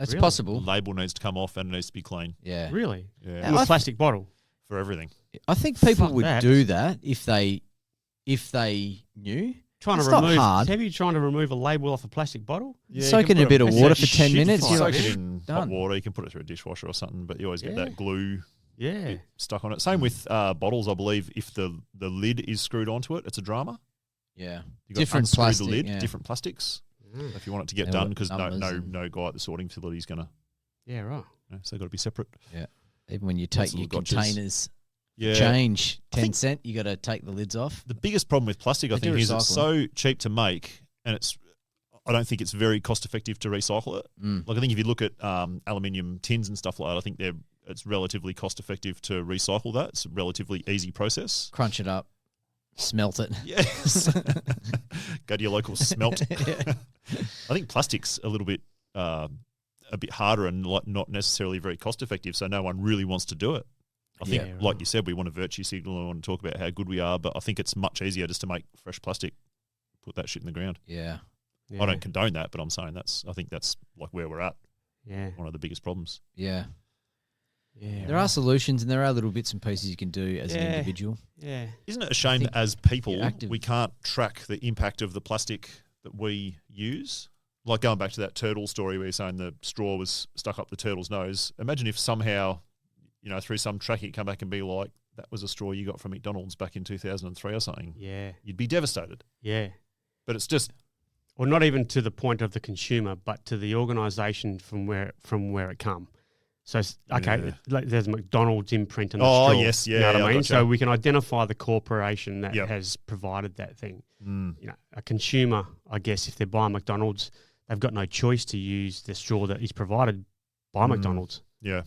that's Really? the possible. label needs to come off and it needs to be clean. Yeah. Really? Yeah, Yeah. With I a plastic bottle. for everything. I think people Fuck would that. do that if they knew. Trying It's to not remove. hard. Have you trying to remove a label off a plastic bottle? Yeah, Soak it in a bit of That's water a for 10 shit minutes. fire. You're Soak like, it in hot done. water. You can put it through a dishwasher or something, but you always get Yeah. that glue Yeah. stuck on it. Same with bottles, I believe. If the lid is screwed onto it, it's a drama. Yeah. You got Different to unscrew plastic, the lid, yeah. different plastics. If you want it to get Yeah, done, what because numbers and- no guy at the sorting facility is going to, Yeah, right. so they've got to be separate. Even when you take Lots of your little gotchas. containers, Yeah. change I think- 10 cent, you got to take the lids off. The biggest problem with plastic, I They do think, is it's recycle so cheap to make, and I don't think it's very cost effective to recycle it. Like I think if you look at aluminium tins and stuff like that, I think it's relatively cost effective to recycle that. It's a relatively easy process. Crunch it up, smelt it. Yes. Go to your local smelt. I think plastic's a little bit a bit harder and not necessarily very cost effective, so no one really wants to do it. I think, Yeah, right. like you said, we want a virtue signal and we want to talk about how good we are, but I think it's much easier just to make fresh plastic, put that shit in the ground. Yeah. Yeah. I don't condone that, but I'm saying I think that's like where we're at. Yeah. One of the biggest problems. Yeah. Yeah. There are solutions and there are little bits and pieces you can do as an individual. Yeah. Isn't it a shame think that as people you're active. we can't track the impact of the plastic that we use? Like going back to that turtle story where you're saying the straw was stuck up the turtle's nose. Imagine if somehow, through some tracking, it come back and be like, that was a straw you got from McDonald's back in 2003 or something. Yeah. You'd be devastated. Yeah. But it's just, Or not even to the point of the consumer, but to the organisation from where it come. So Yeah. like there's a McDonald's imprint on the Oh, straw. yes, You know what yeah, I mean? gotcha. So we can identify the corporation that Yep. has provided that thing. mm, A consumer, I guess, if they're buying McDonald's, they've got no choice to use the straw that is provided by McDonald's. yeah.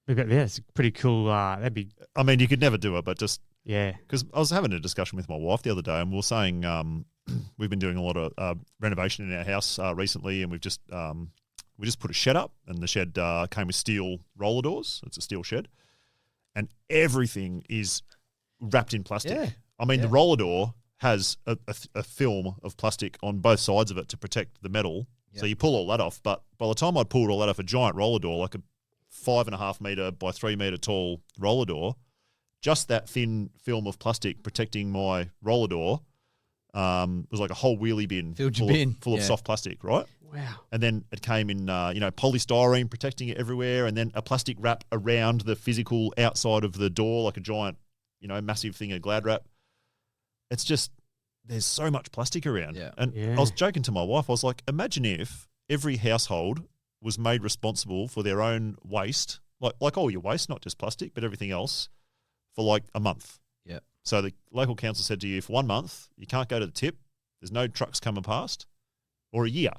But yeah, it's pretty cool. That'd be I mean, you could never do it, but just yeah, because I was having a discussion with my wife the other day, and we were saying we've been doing a lot of renovation in our house recently, and we just put a shed up, and the shed came with steel roller doors. It's a steel shed, and everything is wrapped in plastic. Yeah. I mean, the roller door has a film of plastic on both sides of it to protect the metal. So you pull all that off, but by the time I pulled all that off, a giant roller door, like a 5.5 meter by 3 meter tall roller door, just that thin film of plastic protecting my roller door was like a whole wheelie bin Filled your bin. full of Yeah. soft plastic, right? wow, And then it came in, polystyrene protecting it everywhere, and then a plastic wrap around the physical outside of the door, like a giant, massive thing of Glad wrap. It's just, there's so much plastic around. Yeah. And Yeah. I was joking to my wife, I was like, imagine if every household was made responsible for their own waste, like all your waste, not just plastic, but everything else, for like a month. Yeah. So the local council said to you, for 1 month, you can't go to the tip, there's no trucks coming past, or a year,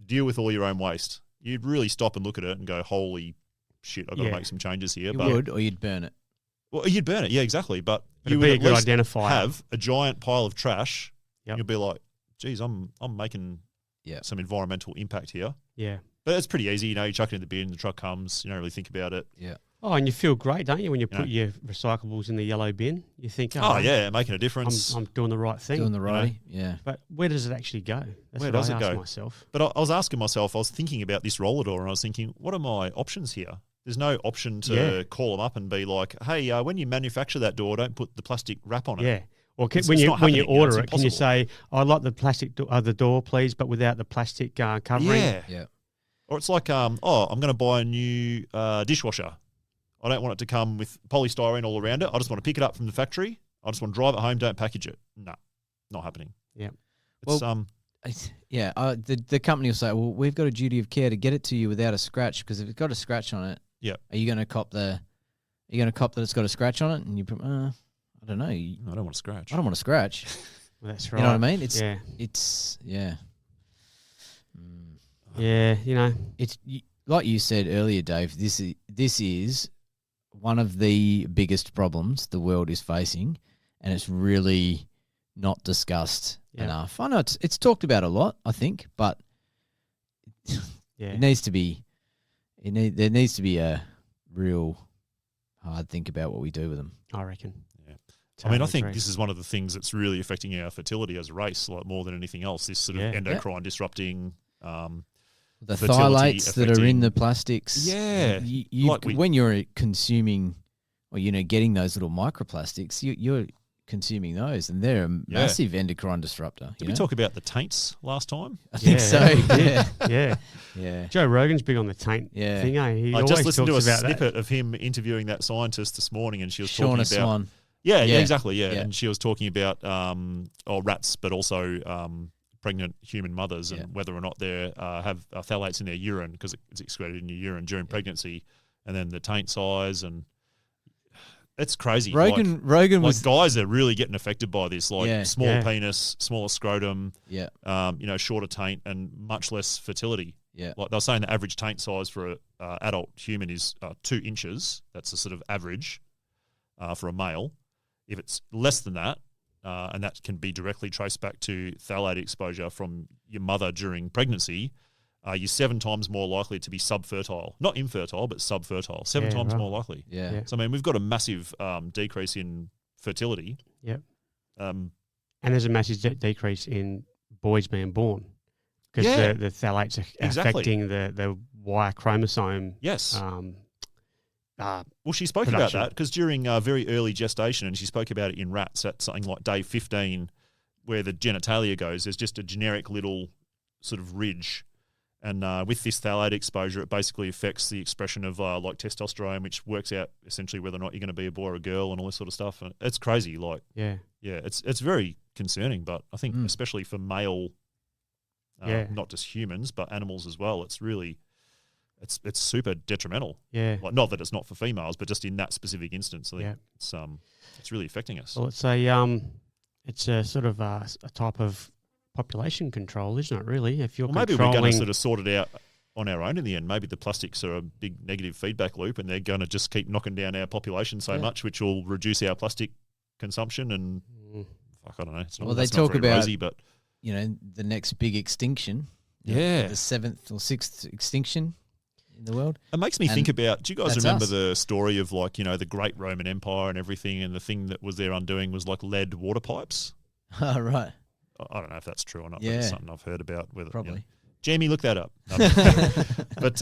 deal with all your own waste. You'd really stop and look at it and go, holy shit, I've got to Yeah. make some changes here. You But would, or you'd burn it. well, you'd burn it, yeah, exactly. But it'd you be would a at good least identifier. have a giant pile of trash. Yep. You'll be like, geez, I'm making some environmental impact here. Yeah. But it's pretty easy, you chuck it in the bin, the truck comes, you don't really think about it. Yeah. Oh, and you feel great, don't you, when you You put know. your recyclables in the yellow bin? You think, Oh, yeah, making a difference. I'm doing the right thing. Doing the righty. Yeah. But where does it actually go? That's Where what does I it ask go? myself. But I was asking myself, I was thinking about this roller door, and I was thinking, what are my options here? There's no option to call them up and be like, hey, when you manufacture that door, don't put the plastic wrap on it. Yeah. Or It's when not you happening, order it's it, can you impossible. say, I'd like the plastic the door, please, but without the plastic covering? Yeah. Yeah. Or it's like, I'm going to buy a new dishwasher. I don't want it to come with polystyrene all around it. I just want to pick it up from the factory. I just want to drive it home, don't package it. No, not happening. Yeah. It's, The company will say, well, we've got a duty of care to get it to you without a scratch, because if it's got a scratch on it, are you going to cop that it's got a scratch on it? And you, I don't know. I I don't want to scratch. don't want to scratch. Well, that's right. You know what I mean? Yeah, It's like you said earlier, Dave. This is one of the biggest problems the world is facing, and it's really not discussed enough. I know it's talked about a lot, I think, but yeah. it needs to be. There needs to be a real hard think about what we do with them. I reckon. Yeah. Totally I mean, I think agree. this is one of the things that's really affecting our fertility as a race, like more than anything else. This sort of endocrine disrupting. The fertility phthalates that are in the plastics. Yeah. When you're consuming, or getting those little microplastics, you're consuming those, and they're a massive endocrine disruptor. Did we talk about the taints last time? I think so. Yeah. Yeah. Yeah. Joe Rogan's big on the taint Yeah. thing, eh? He I always just listened to a talks about snippet of him interviewing that scientist this morning, and she was Shauna talking about Swan. Yeah, Yeah. exactly. Yeah. Yeah. And she was talking about rats, but also pregnant human mothers and whether or not they have phthalates in their urine, because it's excreted in your urine during pregnancy, and then the taint size, and it's crazy. Rogan was guys are really getting affected by this, like small Yeah. penis, smaller scrotum, shorter taint, and much less fertility. Yeah. Like they're saying the average taint size for an adult human is 2 inches. That's the sort of average for a male. If it's less than that, and that can be directly traced back to phthalate exposure from your mother during pregnancy, you're 7 times more likely to be subfertile. Not infertile, but subfertile. 7 times more likely. Yeah. Yeah. So, I mean, we've got a massive decrease in fertility. Yep. And there's a massive decrease in boys being born because Yeah. the phthalates are Exactly. affecting the Y chromosome. Yes. Uh, Well, she spoke production. about that because during very early gestation, and she spoke about it in rats at something like day 15, where the genitalia goes, there's just a generic little sort of ridge. And with this phthalate exposure, it basically affects the expression of like testosterone, which works out essentially whether or not you're going to be a boy or a girl and all this sort of stuff. And it's crazy. Like, yeah. it's very concerning. But I think especially for male, not just humans, but animals as well, it's really... It's super detrimental. Yeah. Like, not that it's not for females, but just in that specific instance, I think it's really affecting us. Well, it's a sort of a type of population control, isn't it? Really, if you're Maybe we're controlling, going to sort of sort it out on our own in the end. Maybe the plastics are a big negative feedback loop, and they're going to just keep knocking down our population so much, which will reduce our plastic consumption. And I don't know. It's not, Well, they that's not talk very about rosy, but the next big extinction. Yeah. The 7th or 6th extinction in the world. it makes me think about, do you guys that's remember us. the story of like, the great Roman Empire and everything, and the thing that was their undoing was like lead water pipes? Oh, right. I don't know if that's true or not, but Yeah. it's something I've heard about. Whether, Probably. Jamie, look that up. But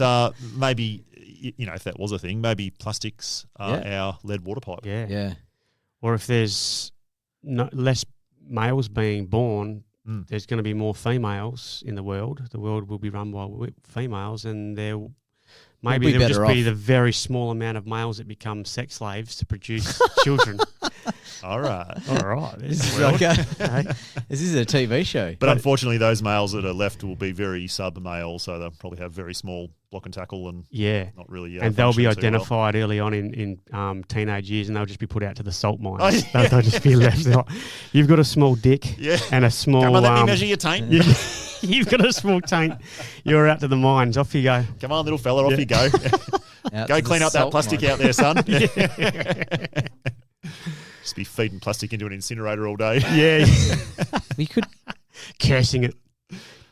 maybe, if that was a thing, maybe plastics are our lead water pipe. yeah, Yeah. or if there's less males being born, there's going to be more females in the world. The world will be run by females, and maybe be there'll just better be off. the very small amount of males that become sex slaves to produce children. All right. All right, This is well, like this is a TV show. But unfortunately, those males that are left will be very sub-male, so they'll probably have very small block and tackle and yeah. not really And they'll be function too well. identified early on in teenage years, and they'll just be put out to the salt mines. Oh, yeah. They'll just be left out. You've got a small dick Yeah. and a small... Come on, let me measure your taint. You've got a small taint. You're out to the mines. Off you go. Come on, little fella, off you go. Out Go to the clean up that salt plastic mine. out there, son. Just be feeding plastic into an incinerator all day. Yeah. We could. Cursing it.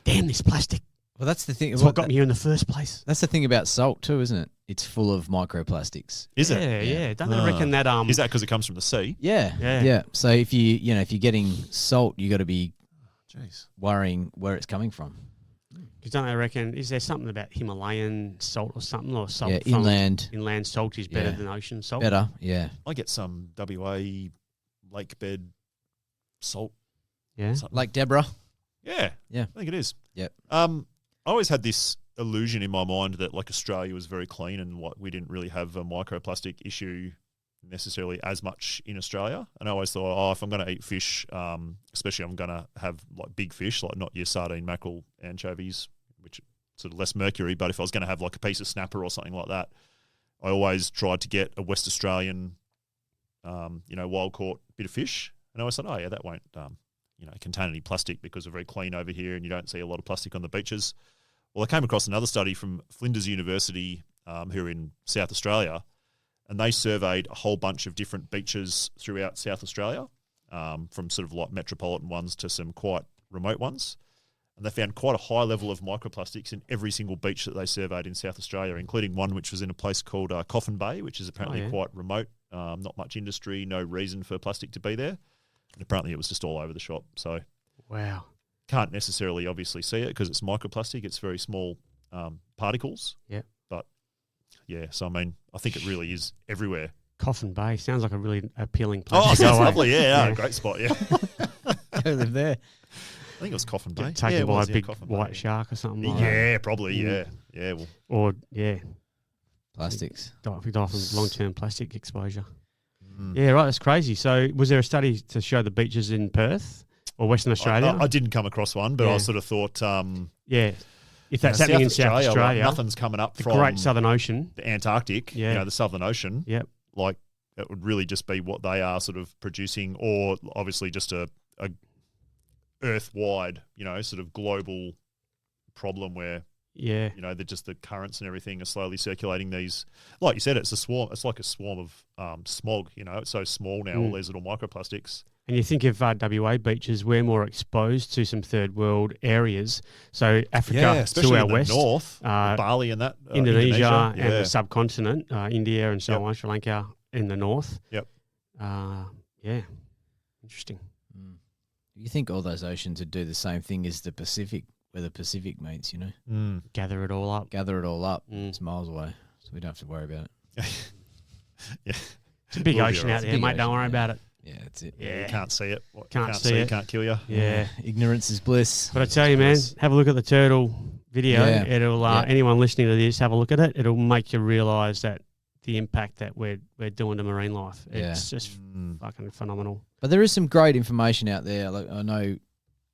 Damn this plastic. Well, that's the thing. That's well, what got me here in the first place. That's the thing about salt too, isn't it? It's full of microplastics. Is it? Yeah. Don't they reckon that... Is that because it comes from the sea? Yeah. Yeah. So if if you're getting salt, you got to be Jeez. worrying where it's coming from. Because don't they reckon... Is there something about Himalayan salt or something? Or salt Yeah, from inland. Inland salt is better Yeah. than ocean salt? Better. Yeah. I get some WA lake bed salt. Yeah. Something. Like Deborah. Yeah. Yeah. I think it is. Yep. I always had this illusion in my mind that like Australia was very clean and what we didn't really have a microplastic issue necessarily as much in Australia. And I always thought, if I'm going to eat fish, especially I'm going to have like big fish, like not your sardine, mackerel, anchovies, which sort of less mercury. But if I was going to have like a piece of snapper or something like that, I always tried to get a West Australian, wild caught bit of fish. And I always thought, that won't, contain any plastic because we're very clean over here and you don't see a lot of plastic on the beaches. Well, I came across another study from Flinders University here in South Australia, and they surveyed a whole bunch of different beaches throughout South Australia, from sort of like metropolitan ones to some quite remote ones. And they found quite a high level of microplastics in every single beach that they surveyed in South Australia, including one which was in a place called Coffin Bay, which is apparently quite remote, not much industry, no reason for plastic to be there. And apparently it was just all over the shop. So Wow. can't necessarily obviously see it because it's microplastic. It's very small particles. Yeah. But, so I mean, I think it really is everywhere. Coffin Bay sounds like a really appealing place Oh, to go. sounds eh? lovely. Yeah, great spot, yeah. Go live there. I think it was Coffin Bay. Get taken yeah, it by was, a big Coffin Bay. white shark or something like that. Yeah, probably, yeah. Yeah, well, Or, Plastics. die from long-term plastic exposure. Mm. Yeah, right, that's crazy. So was there a study to show the beaches in Perth or Western Australia? I didn't come across one, but I Yeah. sort of thought, yeah. If that's happening in South Australia, like, nothing's coming up the from Great Southern Ocean. the Antarctic, Yeah. the Southern Ocean. Yep. Like, it would really just be what they are sort of producing, or obviously just a earth-wide, sort of global problem where, Yeah. they're just the currents and everything are slowly circulating these. Like you said, it's a swarm. It's like a swarm of smog. It's so small now. All these little microplastics. And you think of WA beaches, we're more exposed to some third world areas. So Africa especially to our in the west, north, Bali and that, Indonesia and yeah. the subcontinent, India and so Yep. on, Sri Lanka in the north. Yep. Yeah. Interesting. you think all those oceans would do the same thing as the Pacific, where the Pacific meets, you know? Gather it all up. Gather it all up. It's miles away, so we don't have to worry about it. Yeah. It's a big Will be ocean all out right. there, Big mate. Don't ocean, worry yeah. about it. Yeah, that's it. You can't see it. What you Can't see it. can't kill you. Yeah. Ignorance is bliss. But I tell you, man, have a look at the turtle video. Yeah. It'll anyone listening to this, have a look at it. It'll make you realise that the impact that we're doing to marine life. It's just fucking phenomenal. But there is some great information out there. Like, I know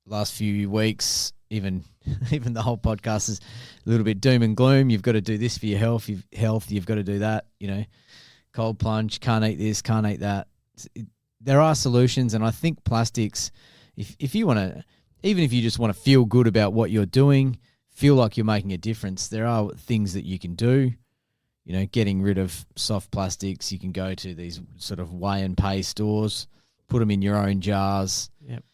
last few weeks, even the whole podcast is a little bit doom and gloom. You've got to do this for your health. You've got to do that. You know, cold plunge. Can't eat this. Can't eat that. There are solutions, and I think plastics. If you want to, even if you just want to feel good about what you're doing, feel like you're making a difference, there are things that you can do. You know, getting rid of soft plastics. You can go to these sort of weigh and pay stores, put them in your own jars. Yep.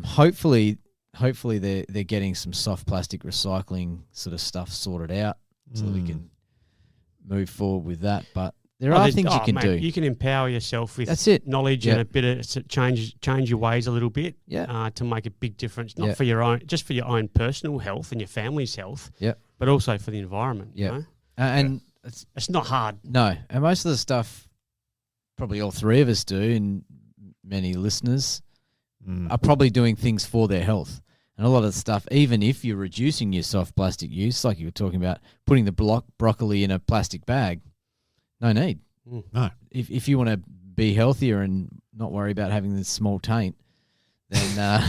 Hopefully they're getting some soft plastic recycling sort of stuff sorted out so that we can move forward with that. But there are things you can do. You can empower yourself with That's it. knowledge and a bit of change your ways a little bit to make a big difference, not for your own, just for your own personal health and your family's health, but also for the environment. Yeah. You know? And it's not hard. No. And most of the stuff probably all three of us do, and many listeners are probably doing things for their health. And a lot of the stuff, even if you're reducing your soft plastic use, like you were talking about, putting the broccoli in a plastic bag, no need. No. If you want to be healthier and not worry about having this small taint, then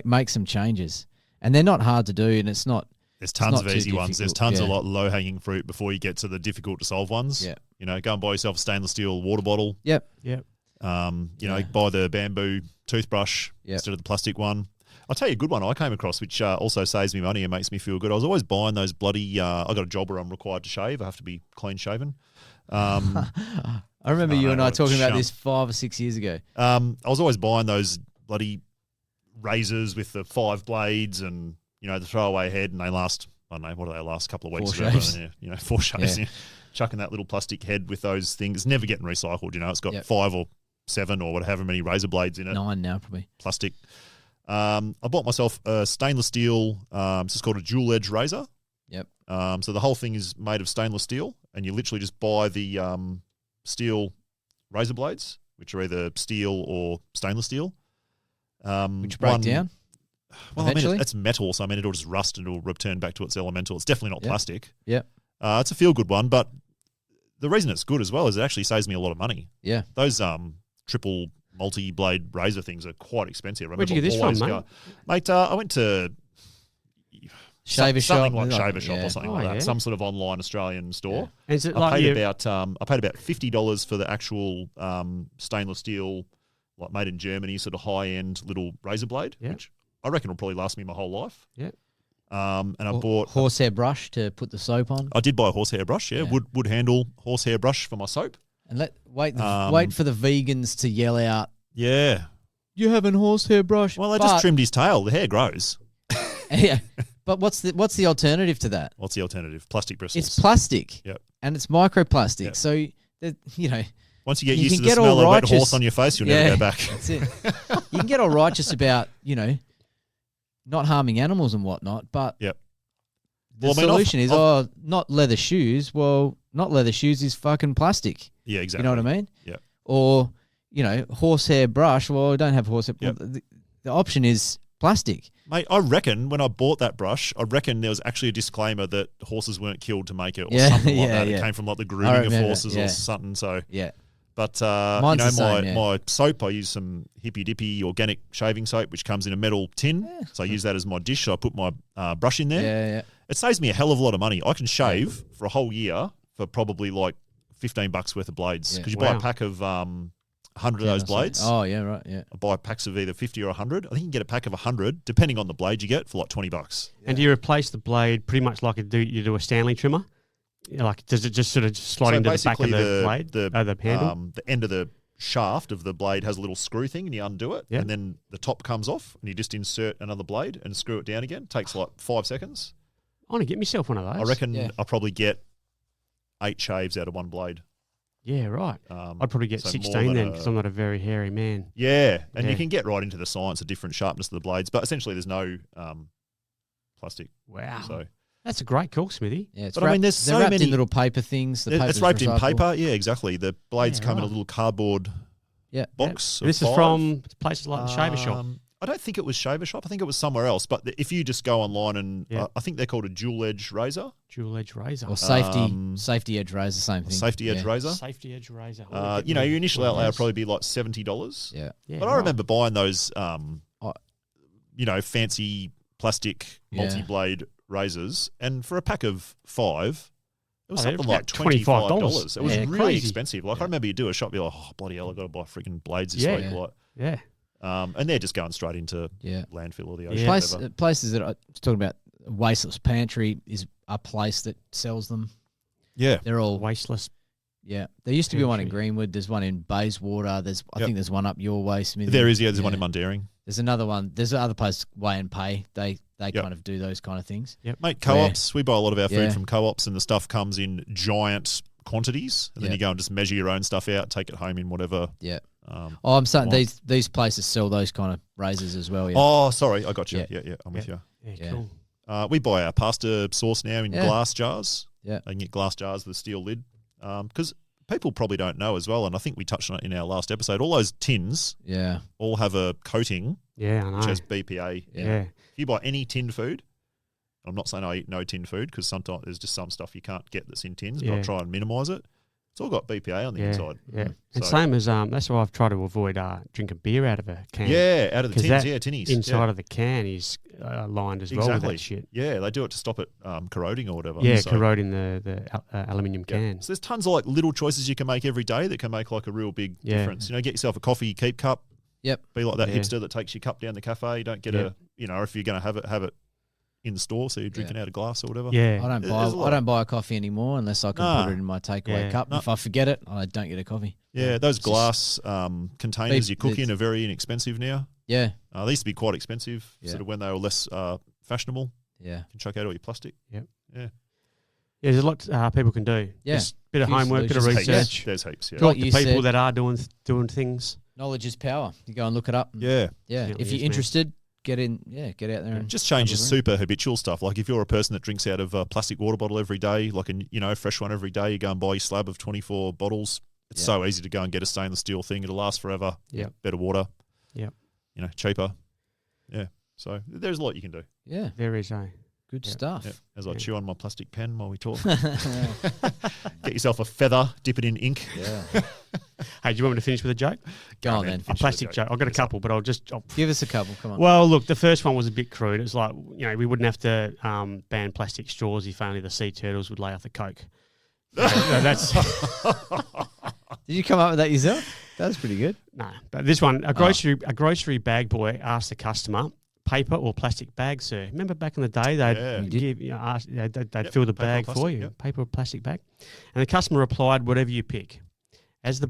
make some changes. And they're not hard to do, and it's not. There's tons of easy ones. There's tons of low-hanging fruit before you get to the difficult-to-solve ones. Yeah. You know, go and buy yourself a stainless steel water bottle. Yep. Yep. Buy the bamboo toothbrush instead of the plastic one. I'll tell you a good one I came across, which also saves me money and makes me feel good. I was always buying those bloody I got a job where I'm required to shave. I have to be clean-shaven. I remember you and I talking about this 5 or 6 years ago. I was always buying those bloody razors with the 5 blades and, you know, the throwaway head, and they last, I don't know, what do they last? A couple of weeks. 4 shaves. You know, 4 shaves. Yeah. Chucking that little plastic head with those things, never getting recycled, you know. It's got 5 or 7 or whatever many razor blades in it. 9 now, probably. Plastic. I bought myself a stainless steel, it's just called a dual edge razor. Yep. So the whole thing is made of stainless steel, and you literally just buy the steel razor blades, which are either steel or stainless steel. Which break down? Well, I mean, it's metal, so I mean, it'll just rust and it'll return back to its elemental. It's definitely not plastic. Yep. It's a feel-good one, but the reason it's good as well is it actually saves me a lot of money. Yeah. Those triple multi-blade razor things are quite expensive. Where'd you get this from, mate? Mate, I went to Shaver something shop, like Shaver Shop or something like that. Yeah. Some sort of online Australian store. And is it I paid about $50 for the actual stainless steel, like made in Germany, sort of high-end little razor blade, which I reckon will probably last me my whole life. Yeah. And I bought horsehair brush to put the soap on. I did buy a horsehair brush, wood handle horsehair brush for my soap. And wait for the vegans to yell out, Yeah. "You have an horsehair brush." Well, they just trimmed his tail. The hair grows. Yeah. But what's the alternative to that? What's the alternative? Plastic bristles. It's plastic. Yep. And it's microplastic. Yep. So, you know. Once you get You used can to the get smell all of wet righteous. horse on your face, you'll never go back. That's it. You can get all righteous about, you know, not harming animals and whatnot, but Yep. the solution is, not leather shoes. Well, not leather shoes is fucking plastic. Yeah, exactly. You know what I mean? Yeah. Or, you know, horsehair brush. Well, I don't have horsehair. Yep. Well, the option is plastic. Mate, I reckon when I bought that brush, I reckon there was actually a disclaimer that horses weren't killed to make it or something like that. It came from like the grooming of horses or something. So, yeah. But, Mine's you know, the same, my soap, I use some hippy dippy organic shaving soap, which comes in a metal tin. Yeah. So I use that as my dish. So I put my brush in there. Yeah. It saves me a hell of a lot of money. I can shave for a whole year for probably like $15 worth of blades. Because you buy a pack of 100 of those blades. Oh, yeah, right, yeah. I buy packs of either 50 or 100. I think you can get a pack of 100, depending on the blade you get, for like $20. And do you replace the blade pretty much like you do a Stanley trimmer? Like, does it just sort of slide into the back of the blade, the handle? The end of the shaft of the blade has a little screw thing, and you undo it, and then the top comes off, and you just insert another blade and screw it down again. Takes like 5 seconds. I want to get myself one of those. I reckon I'll probably get 8 shaves out of one blade. Yeah, right. Um, I'd probably get so more 16 than then a- because I'm not a very hairy man. Yeah, and Yeah. you can get right into the science of different sharpness of the blades, but essentially there's no plastic. Wow. So, That's a great call, Smithy. Yeah, it's But I mean, there's they're so wrapped many- in little paper things. The it's paper's wrapped in recyclable. paper. Yeah, exactly. The blades Yeah, come in a right. little cardboard Yeah. box. of This is 5. from places like the Shaver Shop. I don't think it was Shaver Shop. I think it was somewhere else. But if you just go online and Yeah. I think they're called a dual edge razor, Dual edge razor. Or Um, safety edge razor, same thing. safety edge Yeah. razor. Safety edge razor. Oh, get Your me initial one of outlay will those. probably be like $70. Yeah. Yeah, But I right. remember buying those, Oh. fancy plastic Yeah. multi-blade razors, and for a pack of 5, it was Oh, they're something like about $25. It was Yeah, really crazy. expensive. Like I Yeah. remember you do a shop, you're like, oh bloody hell, I've got to buy freaking blades this Yeah. week. Yeah. Like, Yeah. and they're just going straight into Yeah. landfill or the Yeah. ocean. Place, whatever. places that I was talking about, Wasteless Pantry is a place that sells them. Yeah. They're all Wasteless. yeah. There used to be one in Pantry. Greenwood. There's one in Bayswater. I Yep. think there's one up your way, Smithy. There is, there's one in Mundaring. There's another one. There's another place, Way and Pay. They Yep. kind of do those kind of things. Mate, co-ops, we buy a lot of our food Yeah. from co-ops, and the stuff comes in giant quantities, and then Yeah. you go and just measure your own stuff out, take it home in whatever. Yeah. Um, Oh, I'm saying want. these places sell those kind of razors as well. Yeah. Oh, sorry, I got you. Yeah. Yeah, I'm with you. Yeah, Yeah. cool. We buy our pasta sauce now in Yeah. glass jars. Yeah. They can get glass jars with a steel lid. Because people probably don't know as well, and I think we touched on it in our last episode, all those tins Yeah. all have a coating Yeah, I know. which has BPA. yeah. If you buy any tinned food, I'm not saying I eat no tinned food because sometimes there's just some stuff you can't get that's in tins, but I Yeah. try and minimise it. It's all got BPA on the Yeah, inside. yeah. And So- same as that's why I've tried to avoid drinking beer out of a can. Yeah, out of the 'Cause tins, that tinnies. Inside of the can is lined as well with Exactly. that shit. Yeah, they do it to stop it corroding or whatever. Yeah, So- corroding the aluminium Yeah. can. So there's tons of like little choices you can make every day that can make like a real big Yeah. difference. You know, get yourself a coffee keep cup. Yep. Be like that Yeah. hipster that takes your cup down the cafe. You don't get Yeah. if you're going to have it in the store, so you're drinking out of glass or whatever. Yeah. I don't There's a lot. buy I don't buy a coffee anymore unless I can Nah. put it in my takeaway Yeah. cup. No. If I forget it, I don't get a coffee. Yeah, those It's just- glass containers you cook it's- in are very inexpensive now. Yeah. They used to be quite expensive, Yeah. sort of when they were less fashionable. Yeah. You can chuck out all your plastic. Yeah, there's a lot people can do. Yeah. Just bit of Few homework, bit of solutions. research. There's heaps. Yeah. Cool. Talk to you people said- that are doing things. Knowledge is power. You go and look it up. Yeah. Yeah. Certainly If is, you're man. interested, get out there and Just change your have a super habitual stuff. Like if you're a person that drinks out of a plastic water bottle every day, like a fresh one every day, you go and buy your slab of 24 bottles. It's Yeah. so easy to go and get a stainless steel thing. It'll last forever. Yep. Better water. Yep. Cheaper. Yeah. So there's a lot you can do. Yeah. There is a. Good Yeah. stuff. Yeah. As I Yeah. chew on my plastic pen while we talk. yeah. Get yourself a feather, dip it in ink. Hey, do you want me to finish with a joke? Go on man. then. A Finish plastic with a joke. I've got a couple, but I'll Give us a couple. Come on. Well, look, the first one was a bit crude. It's like, we wouldn't have to ban plastic straws if only the sea turtles would lay off the Coke. That's Did you come up with that yourself? That was pretty good. no. But this one, a grocery bag boy asked the customer, "Paper or plastic bag, sir?" Remember back in the day, they'd Yeah. give, they'd Yep, fill the paper or bag for plastic, you, yep. paper or plastic bag, and the customer replied, "Whatever you pick." As the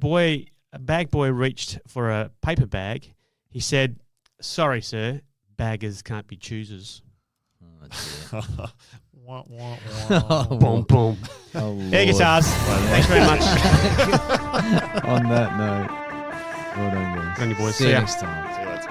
bag boy reached for a paper bag, he said, "Sorry, sir, baggers can't be choosers." Oh, dear. Wah, wah, wah. Boom, boom. Oh, Air guitars. Thanks very much. On that note, well done, guys. Good on you, boys. See See you ya. next time. See you later.